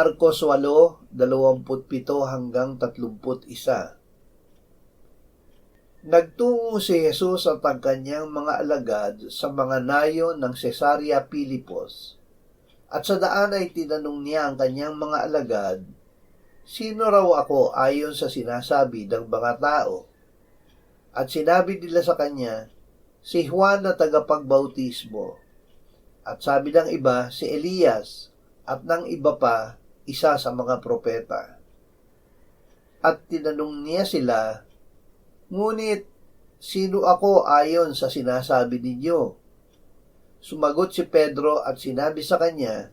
Marcos 8:27-31. Nagtungo si Jesus at ang kanyang mga alagad sa mga nayon ng Cesarea Pilipos. At sa daan ay tinanong niya ang kanyang mga alagad, "Sino raw ako ayon sa sinasabi ng mga tao?" At sinabi nila sa kanya, "Si Juan na tagapagbautismo." At sabi ng iba, "Si Elias." At ng iba pa, isa sa mga propeta. At tinanong niya sila, "Ngunit, sino ako ayon sa sinasabi ninyo?" Sumagot si Pedro at sinabi sa kanya,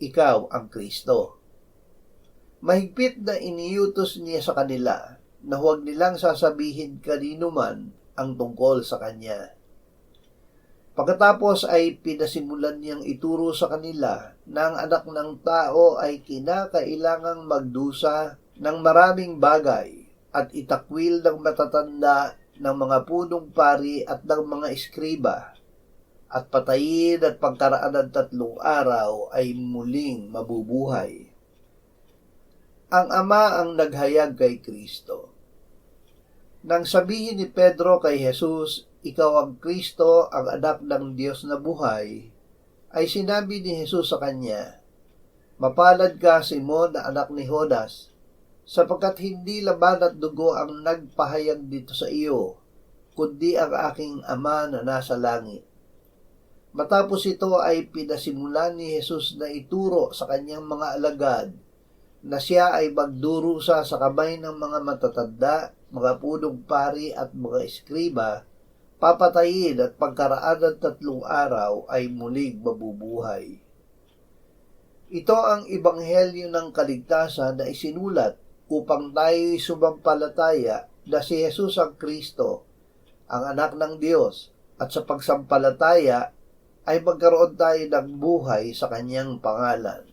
"Ikaw ang Kristo." Mahigpit na iniutos niya sa kanila na huwag nilang sasabihin kanino man ang tungkol sa kanya. Pagkatapos ay pinasimulan niyang ituro sa kanila na ang anak ng tao ay kinakailangang magdusa ng maraming bagay at itakwil ng matatanda ng mga punong pari at ng mga eskriba, at patayin at pagkaraan ng 3 araw ay muling mabubuhay. Ang Ama ang naghayag kay Kristo. Nang sabihin ni Pedro kay Jesus, "Ikaw ang Kristo, ang anak ng Diyos na buhay," ay sinabi ni Jesus sa kanya, "Mapalad ka, Simon, na anak ni Jonas, sapagkat hindi laman at dugo ang nagpahayag dito sa iyo, kundi ang aking Ama na nasa langit." Matapos ito ay pinasimulan ni Jesus na ituro sa kanyang mga alagad na siya ay magdurusa sa kamay ng mga matatanda, mga punong pari at mga eskriba, papatayin at pagkaraan ng 3 araw ay muling mabubuhay. Ito ang ebanghelyo ng kaligtasan na isinulat upang tayo'y sumampalataya na si Jesus ang Kristo, ang anak ng Diyos, at sa pagsampalataya ay magkaroon tayo ng buhay sa kanyang pangalan.